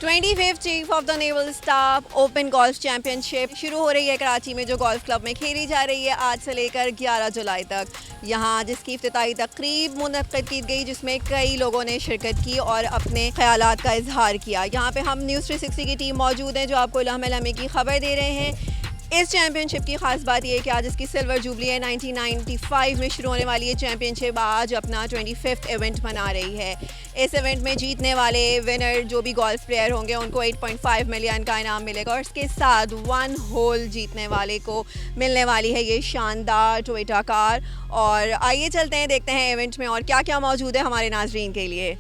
25th chief of the naval staff open golf championship शुरू हो रही है कराची में, जो गोल्फ क्लब में खेली जा रही है आज से लेकर 11 जुलाई तक। यहाँ जिसकी इफ्तिताई तकरीब मुनक्किद की गई, जिसमें कई लोगों ने शिरकत की और अपने ख्यालात का इजहार किया। यहाँ पे हम न्यूज़ 360 की टीम मौजूद है, जो आपको लम्हे लम्हे की खबर दे रहे हैं। इस चैंपियनशिप की खास बात यह है कि आज इसकी सिल्वर जुबली है। 1995 में शुरू होने वाली ये चैंपियनशिप आज अपना 25th इवेंट मना रही है। इस इवेंट में जीतने वाले विनर जो भी गोल्फ प्लेयर होंगे उनको 8.5 मिलियन का इनाम मिलेगा, और इसके साथ 1 होल जीतने वाले को मिलने वाली है ये शानदार टोयोटा कार। और आइए चलते हैं, देखते हैं इवेंट में और क्या क्या मौजूद है हमारे नाजरीन के लिए।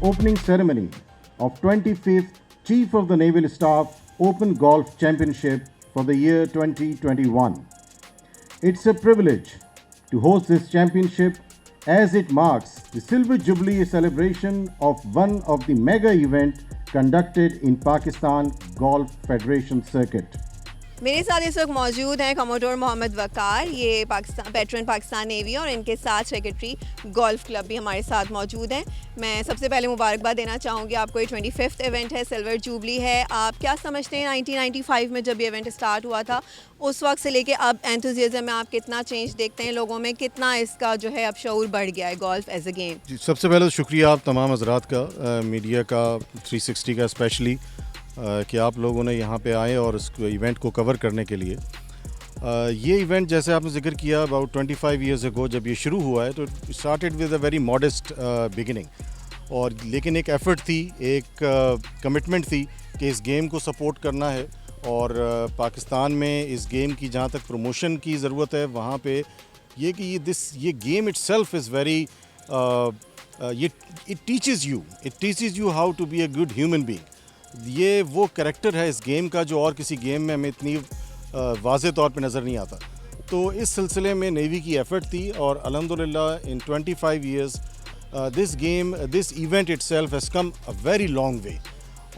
Opening ceremony of 25th Chief of the Naval Staff Open Golf Championship for the year 2021. It's a privilege to host this championship as it marks the Silver Jubilee celebration of one of the mega event conducted in Pakistan Golf Federation Circuit. मेरे साथ इस वक्त मौजूद हैं commodore Mohammad वकार, ये veteran Pakistan navy, और इनके साथ सेक्रेटरी गोल्फ क्लब भी हमारे साथ मौजूद हैं। मैं सबसे पहले मुबारकबाद देना चाहूँगी आपको। ये 25th इवेंट है, सिल्वर जुबली है। आप क्या समझते हैं 1995 में जब ये इवेंट स्टार्ट हुआ था, उस वक्त से लेके अब एंथुजियाज्म में आप कितना चेंज देखते हैं लोगों में, कितना इसका जो है अब शऊर बढ़ गया है गोल्फ एज अ गेम? जी, सबसे पहले तो शुक्रिया आप तमाम हजरात का, मीडिया का, 360 का स्पेशली, कि आप लोगों ने यहाँ पे आए और इस इवेंट को कवर करने के लिए। ये इवेंट जैसे आपने जिक्र किया अबाउट 25 ईयर्स अगो जब ये शुरू हुआ है, तो started with a very modest beginning, और लेकिन एक एफ़र्ट थी, एक कमिटमेंट थी कि इस गेम को सपोर्ट करना है। और पाकिस्तान में इस गेम की जहाँ तक प्रमोशन की ज़रूरत है, वहाँ पे ये कि ये game itself is very it teaches you how to be a good human being. ये वो कैरेक्टर है इस गेम का जो और किसी गेम में हमें इतनी वाज़े तौर पे नज़र नहीं आता। तो इस सिलसिले में नेवी की एफ़र्ट थी, और अल्हम्दुलिल्लाह इन 25 years this event itself has come a very long way.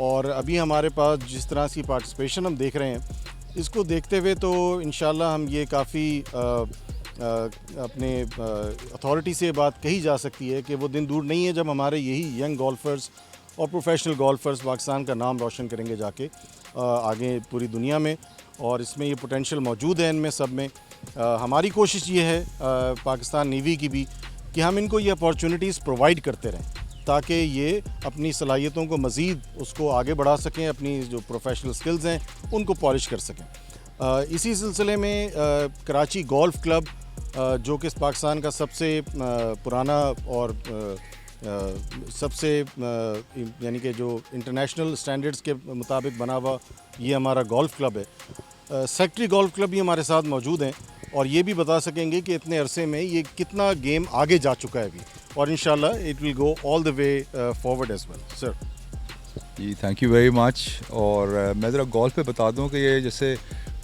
और अभी हमारे पास जिस तरह की पार्टिसिपेशन हम देख रहे हैं, इसको देखते हुए तो इंशाल्लाह हम ये काफ़ी अपने अथॉरिटी से बात कही जा सकती है कि वो दिन दूर नहीं है जब हमारे यही यंग गोल्फर्स और प्रोफेशनल गोल्फर्स पाकिस्तान का नाम रोशन करेंगे जाके आगे पूरी दुनिया में। और इसमें ये पोटेंशियल मौजूद है इनमें सब में। हमारी कोशिश ये है पाकिस्तान नेवी की भी कि हम इनको ये अपॉर्चुनिटीज़ प्रोवाइड करते रहें, ताकि ये अपनी सलाहियतों को मज़ीद उसको आगे बढ़ा सकें, अपनी जो प्रोफेशनल स्किल्स हैं उनको पॉलिश कर सकें। इसी सिलसिले में कराची गोल्फ क्लब, जो कि पाकिस्तान का सबसे पुराना और सबसे यानी कि जो इंटरनेशनल स्टैंडर्ड्स के मुताबिक बना हुआ ये हमारा गोल्फ क्लब है। सेक्रेटरी गोल्फ क्लब भी हमारे साथ मौजूद हैं और ये भी बता सकेंगे कि इतने अरसे में ये कितना गेम आगे जा चुका है अभी, और इंशाल्लाह it will go all the way forward as well. Sir ji, thank you very much. और मैं ज़रा गोल्फ पे बता दूं कि ये जैसे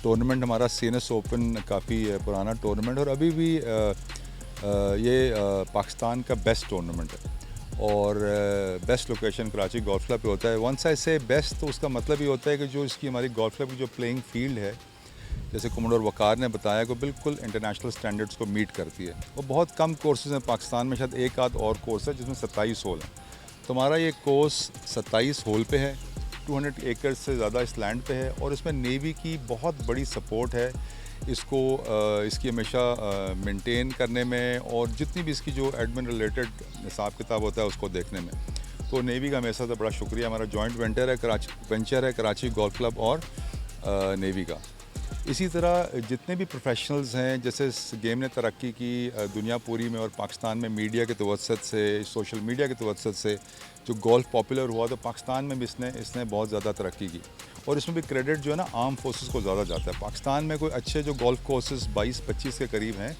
टूर्नामेंट हमारा सीएनएस ओपन काफ़ी पुराना टूर्नामेंट, और अभी भी ये पाकिस्तान का बेस्ट टूर्नामेंट है, और best location Karachi golf club पे होता है। वन साइड से बेस्ट, तो उसका मतलब ये होता है कि जो इसकी हमारी गोल्फ क्लब की जो प्लेइंग फील्ड है, जैसे कमोडोर वकार ने बताया, कि बिल्कुल इंटरनेशनल स्टैंडर्ड्स को मीट करती है। वो बहुत कम कोर्सेज हैं पाकिस्तान में, शायद एक आध और कोर्स है जिसमें 27 होल हैं। तो हमारा ये कोर्स 27 होल पे है, 200 एकड़ से ज़्यादा इस लैंड पे है, और इसमें नेवी की बहुत बड़ी सपोर्ट है इसको इसकी हमेशा मेंटेन करने में, और जितनी भी इसकी जो एडमिन रिलेटेड हिसाब किताब होता है उसको देखने में। तो नेवी का हमेशा से बड़ा शुक्रिया। हमारा जॉइंट वेंचर है कराची गोल्फ क्लब और नेवी का। इसी तरह जितने भी प्रोफेशनल्स हैं, जैसे इस गेम ने तरक्की की दुनिया पूरी में, और पाकिस्तान में मीडिया के तवज्जुह से, सोशल मीडिया के तवज्जुह से जो गोल्फ पॉपुलर हुआ, तो पाकिस्तान में भी इसने बहुत ज़्यादा तरक्की की। और इसमें भी क्रेडिट जो है ना आर्म फोर्सेस को ज़्यादा जाता है। पाकिस्तान में कोई अच्छे जो गोल्फ कोर्सेज 22-25 के करीब हैं,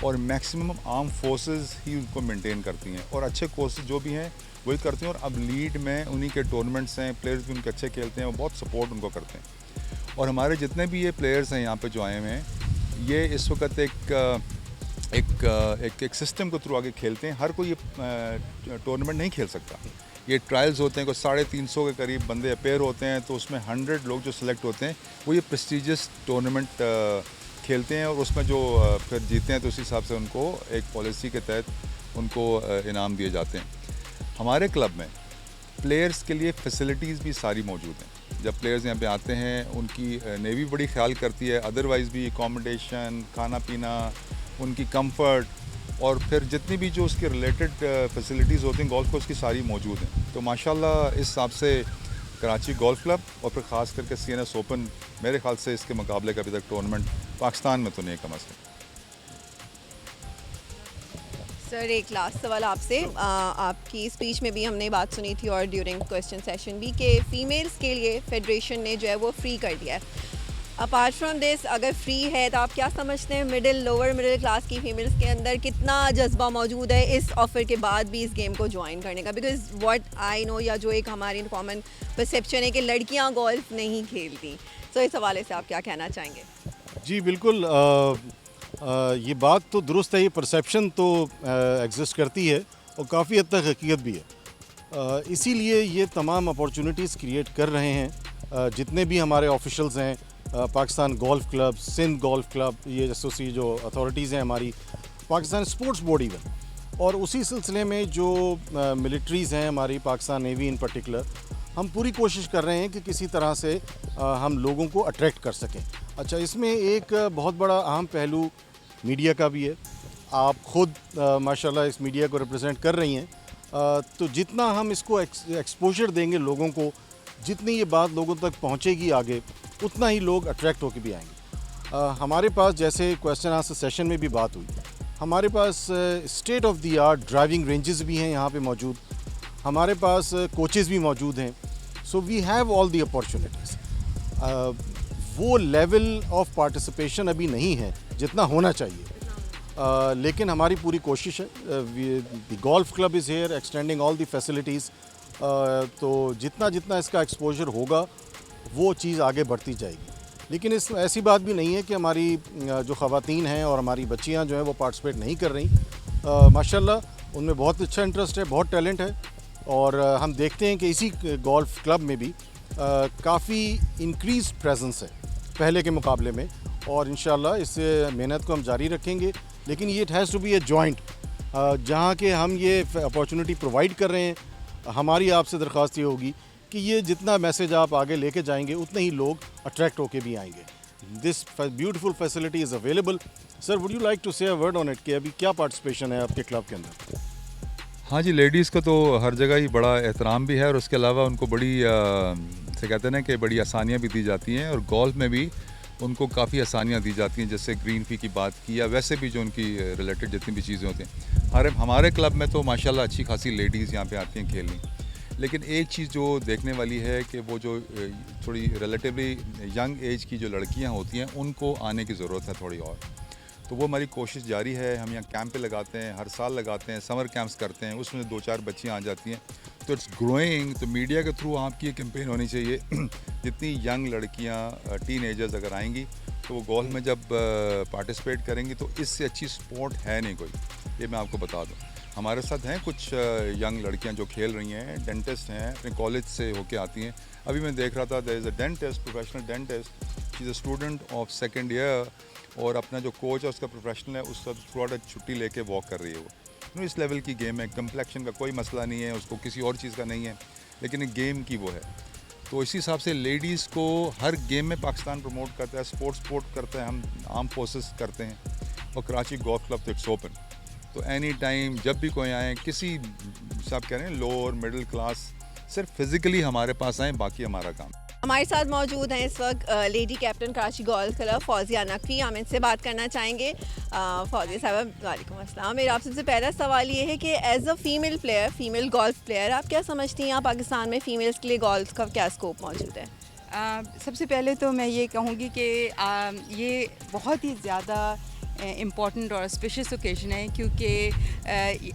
और मैक्सिमम आर्म फोर्सेस ही उनको मेंटेन करती हैं, और अच्छे कोर्सेज जो भी हैं वही करती हैं। और अब लीड में उन्हीं के टूर्नामेंट्स हैं, प्लेयर्स भी उनके अच्छे खेलते हैं, वो बहुत सपोर्ट उनको करते हैं। और हमारे जितने भी ये प्लेयर्स हैं यहाँ पे जो आए हुए हैं, ये इस वक्त एक सिस्टम के थ्रू आगे खेलते हैं। हर कोई ये टूर्नामेंट नहीं खेल सकता, ये ट्रायल्स होते हैं, कोई 350 के करीब बंदे अपेयर होते हैं, तो उसमें 100 लोग जो सिलेक्ट होते हैं वो ये प्रेस्टिजियस टूर्नामेंट खेलते हैं, और उसमें जो फिर जीते हैं तो उस हिसाब से उनको एक पॉलिसी के तहत उनको इनाम दिए जाते हैं। हमारे क्लब में प्लेयर्स के लिए फैसिलिटीज़ भी सारी मौजूद हैं। जब प्लेयर्स यहाँ पे आते हैं उनकी नेवी बड़ी ख्याल करती है, अदरवाइज़ भी अकोमोडेशन, खाना पीना, उनकी कंफर्ट, और फिर जितनी भी जो उसके रिलेटेड फैसिलिटीज़ होती हैं गोल्फ कोर्स की सारी मौजूद हैं। तो माशाल्लाह इस हिसाब से कराची गोल्फ क्लब और फिर ख़ास करके CNS ओपन, मेरे ख्याल से इसके मुकाबले का अभी तक टूर्नामेंट पाकिस्तान में तो नहीं कम अज़ कम। सर एक लास्ट सवाल आपसे, आपकी स्पीच में भी हमने बात सुनी थी और ड्यूरिंग क्वेश्चन सेशन भी कि फ़ीमेल्स के लिए फेडरेशन ने जो है वो फ्री कर दिया है। अपार्ट फ्रॉम दिस, अगर फ्री है तो आप क्या समझते हैं लोअर मिडिल क्लास की फीमेल्स के अंदर कितना जज्बा मौजूद है इस ऑफ़र के बाद भी इस गेम को ज्वाइन करने का? बिकॉज व्हाट आई नो, या जो एक हमारी कॉमन परसेप्शन है कि लड़कियां गोल्फ नहीं खेलती, तो इस हवाले से आप क्या कहना चाहेंगे? जी बिल्कुल, ये बात तो दुरुस्त है, ये परसेप्शन तो एग्जिस्ट करती है और काफ़ी हद तक हकीकत भी है। इसीलिए ये तमाम अपॉर्चुनिटीज़ क्रिएट कर रहे हैं जितने भी हमारे ऑफिशियल्स हैं, Pakistan golf club, Sindh golf club, ये एसोसिएशन जो अथॉरिटीज़ हैं हमारी, पाकिस्तान स्पोर्ट्स बोर्ड इवन, और उसी सिलसिले में जो मिलिट्रीज़ हैं हमारी, पाकिस्तान नेवी इन पर्टिकुलर, हम पूरी कोशिश कर रहे हैं कि किसी तरह से हम लोगों को अट्रैक्ट कर सकें। अच्छा, इसमें एक बहुत बड़ा अहम पहलू मीडिया का भी है। आप खुद माशाल्लाह इस मीडिया को रिप्रेजेंट कर रही हैं, तो जितना हम इसको एक्सपोजर देंगे लोगों को, जितनी ये बात लोगों तक पहुंचेगी आगे, उतना ही लोग अट्रैक्ट होकर भी आएंगे। हमारे पास जैसे क्वेश्चन आंसर सेशन में भी बात हुई, हमारे पास state of the art driving ranges भी हैं यहाँ पे मौजूद, हमारे पास कोचेज़ भी मौजूद हैं। So we have all the opportunities. वो लेवल ऑफ पार्टिसिपेशन अभी नहीं है जितना होना चाहिए, लेकिन हमारी पूरी कोशिश है। The golf club is here extending all the facilities, तो जितना जितना इसका एक्सपोजर होगा वो चीज़ आगे बढ़ती जाएगी। लेकिन इस ऐसी बात भी नहीं है कि हमारी जो ख़वातीन हैं और हमारी बच्चियां जो हैं वो पार्टिसिपेट नहीं कर रही। माशाल्लाह उनमें बहुत अच्छा इंटरेस्ट है, बहुत टैलेंट है, और हम देखते हैं कि इसी गोल्फ क्लब में भी काफ़ी इंक्रीज प्रेजेंस है पहले के मुकाबले में, और इंशाल्लाह इस मेहनत को हम जारी रखेंगे। लेकिन ये it has to be a joint, जहाँ के हम ये अपॉर्चुनिटी प्रोवाइड कर रहे हैं। हमारी आपसे दरख्वास्त ये होगी कि ये जितना मैसेज आप आगे लेके जाएंगे उतने ही लोग अट्रैक्ट होके भी आएंगे। This beautiful facility is available. Sir, would you like to say a word on it कि अभी क्या पार्टिसिपेशन है आपके क्लब के अंदर? हाँ जी, लेडीज़ को तो हर जगह ही बड़ा एहतराम भी है, और उसके अलावा उनको बड़ी से कहते हैं ना कि बड़ी आसानियाँ भी दी जाती हैं, और गोल्फ में भी उनको काफ़ी आसानियाँ दी जाती हैं, जैसे ग्रीन फी की बात की, या वैसे भी जो उनकी रिलेटेड जितनी भी चीज़ें होती हैं। हमारे क्लब में तो माशाल्लाह अच्छी खासी लेडीज़ यहाँ पे आती हैं खेलने। लेकिन एक चीज़ जो देखने वाली है कि वो जो थोड़ी रिलेटिवली यंग एज की जो लड़कियाँ होती हैं उनको आने की ज़रूरत है थोड़ी और। तो वो हमारी कोशिश जारी है। हम यहाँ कैंप पे लगाते हैं, हर साल लगाते हैं, समर कैंप्स करते हैं, उसमें 2-4 बच्चियाँ आ जाती हैं, तो इट्स ग्रोइंग। तो मीडिया के थ्रू आपकी ये कैंपेन होनी चाहिए जितनी यंग लड़कियाँ टीनेजर्स अगर आएंगी तो वो गोल्फ में जब पार्टिसिपेट करेंगी तो इससे अच्छी स्पोर्ट है नहीं कोई, ये मैं आपको बता दूँ। हमारे साथ हैं कुछ यंग लड़कियां जो खेल रही हैं, डेंटिस्ट हैं, अपने कॉलेज से होके आती हैं। अभी मैं देख रहा था, there is a dentist, professional dentist, she is a student of 2nd year, और अपना जो कोच है उसका प्रोफेशनल है, उसका थ्रू आउट छुट्टी लेके वॉक कर रही है वो। इस लेवल की गेम है, कम्प्लेक्शन का कोई मसला नहीं है, उसको किसी और चीज़ का नहीं है, लेकिन एक गेम की वो है। तो इसी हिसाब से लेडीज़ को हर गेम में पाकिस्तान प्रमोट करता है, स्पोर्ट करता है, हम आर्म फोर्सेस करते हैं, और कराची गोल्फ क्लब तो इट्स ओपन। तो एनी टाइम जब भी कोई आए, किसी सब कह रहे हैं लोअर मिडिल क्लास, सिर्फ फिज़िकली हमारे पास आए, बाकी हमारा काम। हमारे साथ मौजूद हैं इस वक्त lady captain Karachi golf club Fauzia Naqvi. हम इनसे बात करना चाहेंगे। फौजिया साहब, वालेकुम अस्सलाम। मेरा आपसे सबसे पहला सवाल ये है कि as a female player, female golf player, आप क्या समझती हैं यहाँ पाकिस्तान में फ़ीमेल्स के लिए गोल्फ का क्या स्कोप मौजूद है? सबसे पहले तो मैं ये कहूँगी कि ये बहुत ही ज़्यादा इम्पॉर्टेंट और स्पेशस ओकेजन है, क्योंकि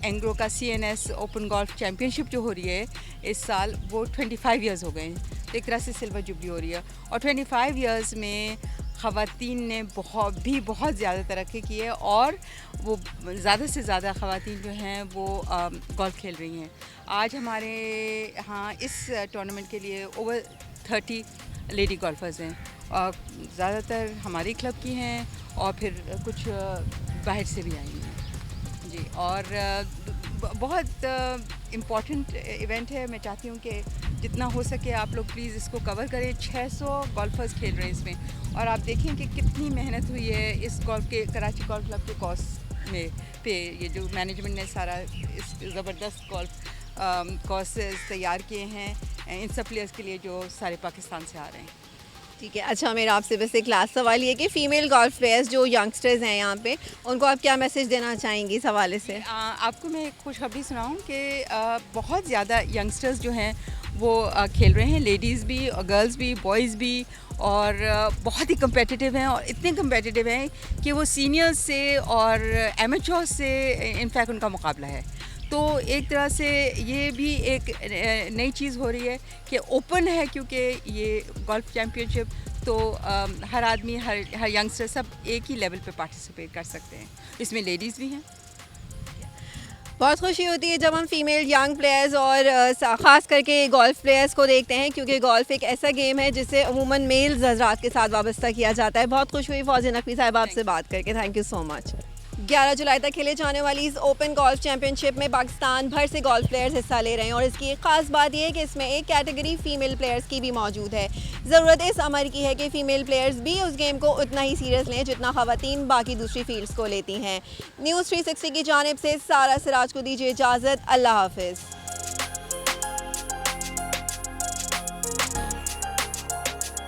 एंग्रो का CNS ओपन गोल्फ चैम्पियनशिप जो हो रही है इस साल, वो 25 इयर्स हो गए हैं। तो एक तरह से सिल्वर जुबली हो रही है, और 25 इयर्स में ख़वातीन ने बहुत ज़्यादा तरक्की की है, और वो ज़्यादा से ज़्यादा ख़वातीन जो हैं वो गोल्फ़ खेल रही हैं। आज हमारे यहाँ इस टूर्नामेंट के लिए ओवर 30 लेडी गोल्फर्स हैं, और ज़्यादातर हमारे क्लब की हैं और फिर कुछ बाहर से भी आई हैं जी। और बहुत इम्पॉर्टेंट इवेंट है। मैं चाहती हूँ कि जितना हो सके आप लोग प्लीज़ इसको कवर करें। 600 गोल्फर्स खेल रहे हैं इसमें, और आप देखें कि कितनी मेहनत हुई है इस गोल्फ के कराची गोल्फ क्लब के कॉर्स में पे। ये जो मैनेजमेंट ने सारा इस ज़बरदस्त गोल्फ कोर्सेज तैयार किए हैं इन सब प्लेयर्स के लिए जो सारे पाकिस्तान से आ रहे हैं। ठीक है, अच्छा मेरा आपसे बस एक लास्ट सवाल ये कि फ़ीमेल गोल्फ प्लेयर्स जो यंगस्टर्स हैं यहाँ पे, उनको आप क्या मैसेज देना चाहेंगी इस हवाले से? आपको मैं खुशखबरी सुनाऊँ कि बहुत ज़्यादा यंगस्टर्स जो हैं वो खेल रहे हैं, लेडीज़ भी, गर्ल्स भी, बॉयज़ भी, और बहुत ही कम्पेटिटिव हैं, और इतने कम्पेटिटिव हैं कि वो सीनियर्स से और एमेच्योर्स से इनफैक्ट उनका मुकाबला है। तो एक तरह से ये भी एक नई चीज़ हो रही है कि ओपन है, क्योंकि ये गोल्फ चैम्पियनशिप, तो हर आदमी, हर यंगस्टर सब एक ही लेवल पे पार्टिसिपेट कर सकते हैं। इसमें लेडीज़ भी हैं। बहुत खुशी होती है जब हम फीमेल यंग प्लेयर्स और ख़ास करके गोल्फ प्लेयर्स को देखते हैं, क्योंकि गोल्फ एक ऐसा गेम है जिसे अमूमन मेल्स हज़रात के साथ वाबस्ता किया जाता है। बहुत खुश हुई फौज़िया नकवी साहिबा आपसे बात करके, थैंक यू सो मच। 11 जुलाई तक खेले जाने वाली इस ओपन गोल्फ चैम्पियनशिप में पाकिस्तान भर से गोल्फ प्लेयर्स हिस्सा ले रहे हैं, और इसकी एक ख़ास बात यह है कि इसमें एक कैटेगरी फ़ीमेल प्लेयर्स की भी मौजूद है। ज़रूरत इस अमर की है कि फ़ीमेल प्लेयर्स भी उस गेम को उतना ही सीरियस लें जितना ख़वातीन बाकी दूसरी फील्ड्स को लेती हैं। न्यूज़ 360 की जानिब से सारा सिराज को दीजिए इजाज़त। अल्लाह हाफ़िज़।